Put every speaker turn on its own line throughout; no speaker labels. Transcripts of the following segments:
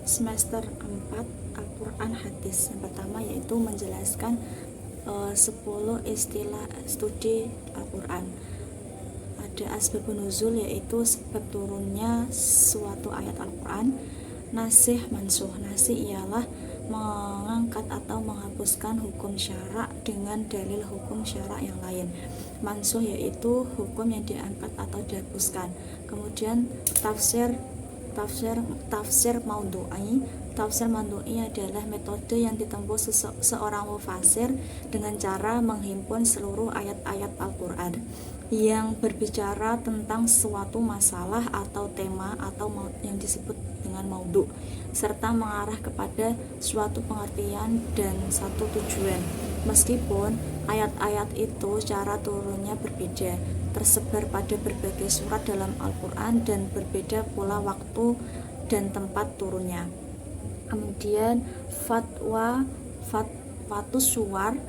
semester 4 Al-Quran Hadis. Yang pertama yaitu menjelaskan 10 istilah studi Al-Quran. Ada asbabun nuzul, yaitu sebab turunnya suatu ayat Al-Quran. Nasih mansuh. Nasih ialah mengangkat atau menghapuskan hukum syarak dengan dalil hukum syarak yang lain. Mansuh yaitu hukum yang diangkat atau dihapuskan. Kemudian tafsir maudhu'i. Tafsir maudhu'i adalah metode yang ditempuh seorang mufasir dengan cara menghimpun seluruh ayat-ayat Al-Quran yang berbicara tentang suatu masalah atau tema atau yang disebut dengan maudhu, serta mengarah kepada suatu pengertian dan satu tujuan. Meskipun ayat-ayat itu cara turunnya berbeda, tersebar pada berbagai surat dalam Al-Quran dan berbeda pula waktu dan tempat turunnya. Kemudian fatwatus suwar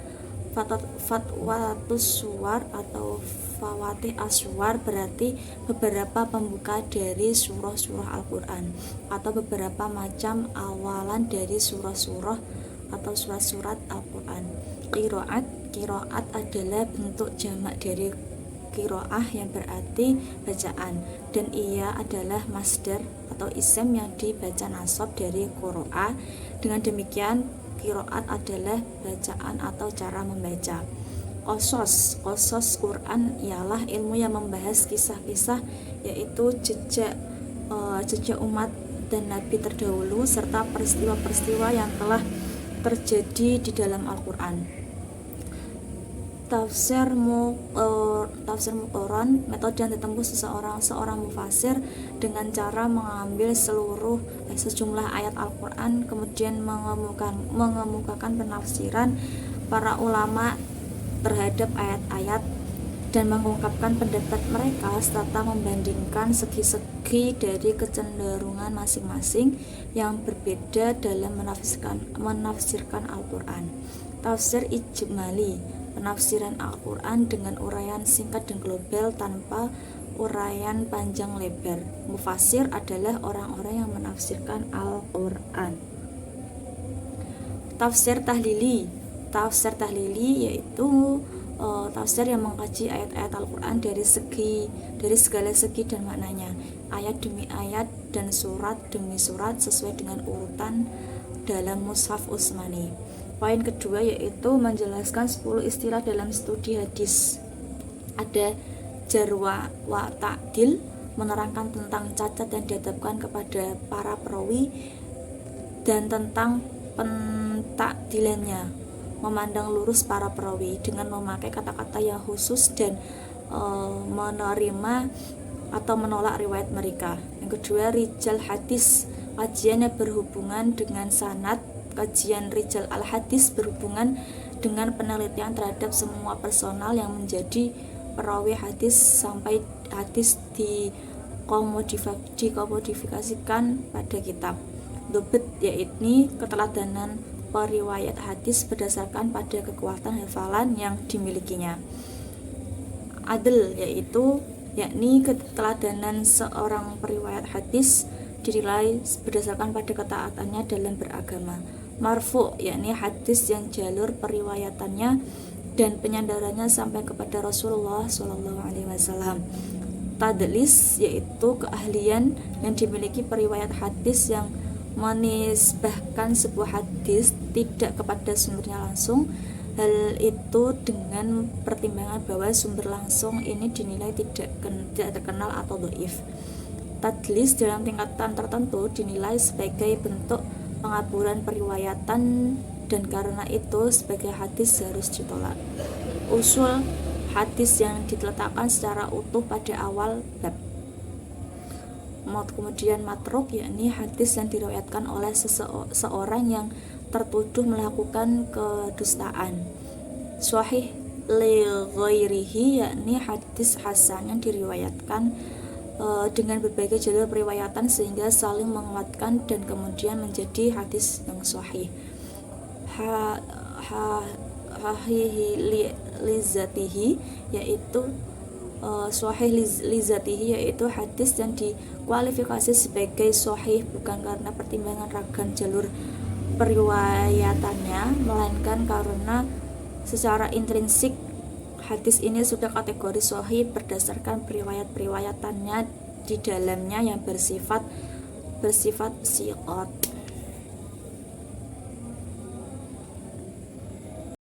atau fawatih aswar berarti beberapa pembuka dari surah-surah Al-Quran atau beberapa macam awalan dari surah-surah atau surat-surat Al-Quran. Qiraat adalah bentuk jamak dari qiraah yang berarti bacaan, dan ia adalah masdar atau ism yang dibaca nasab dari qiraah. Dengan demikian qiraat adalah bacaan atau cara membaca. Qasas Quran ialah ilmu yang membahas kisah-kisah, yaitu jejak umat dan nabi terdahulu serta peristiwa-peristiwa yang telah terjadi di dalam Al-Quran. Tafsir muqaran, metode yang ditempuh seorang mufasir dengan cara mengambil sejumlah ayat Al-Quran, kemudian mengemukakan penafsiran para ulama terhadap ayat-ayat dan mengungkapkan pendapat mereka serta membandingkan segi-segi dari kecenderungan masing-masing yang berbeda dalam menafsirkan Al-Quran. Tafsir ijmali, penafsiran Al-Quran dengan uraian singkat dan global tanpa uraian panjang lebar. Mufasir adalah orang-orang yang menafsirkan Al-Quran. Tafsir tahlili yaitu tafsir yang mengkaji ayat-ayat Al-Quran dari segala segi dan maknanya, ayat demi ayat dan surat demi surat sesuai dengan urutan dalam mushaf Utsmani. Poin kedua yaitu menjelaskan 10 istilah dalam studi hadis. Ada jarwa wa ta'dil, menerangkan tentang cacat yang dihadapkan kepada para perawi dan tentang pentakdilannya, memandang lurus para perawi dengan memakai kata-kata yang khusus dan menerima atau menolak riwayat mereka. Yang kedua, rijal hadis, kajian yang berhubungan dengan sanad. Kajian rijal al-hadis berhubungan dengan penelitian terhadap semua personal yang menjadi perawi hadis sampai hadis dikomodifikasikan pada kitab. Dobet yakni keteladanan periwayat hadis berdasarkan pada kekuatan hafalan yang dimilikinya. Adl yakni keteladanan seorang periwayat hadis dinilai berdasarkan pada ketaatannya dalam beragama. Marfu yakni hadis yang jalur periwayatannya dan penyandarannya sampai kepada Rasulullah SAW. Tadlis yaitu keahlian yang dimiliki periwayat hadis yang menisbahkan sebuah hadis tidak kepada sumbernya langsung. Hal itu dengan pertimbangan bahwa sumber langsung ini dinilai tidak terkenal atau dhaif. Tadlis dalam tingkatan tertentu dinilai sebagai bentuk pengaburan periwayatan dan karena itu sebagai hadis harus ditolak. Usul hadis yang diletakkan secara utuh pada awal bab. Kemudian matruk yakni hadis yang diriwayatkan oleh seorang yang tertuduh melakukan kedustaan. Sahih li ghairihi yakni hadis hasan yang diriwayatkan dengan berbagai jalur periwayatan sehingga saling menguatkan dan kemudian menjadi hadis yang sahih. Hahihi li zatihi yaitu sahih lizatihi, yaitu hadis yang dikualifikasi sebagai sahih bukan karena pertimbangan ragam jalur periwayatannya, melainkan karena secara intrinsik hadis ini sudah kategori sahih berdasarkan periwayatannya di dalamnya yang bersifat siqat.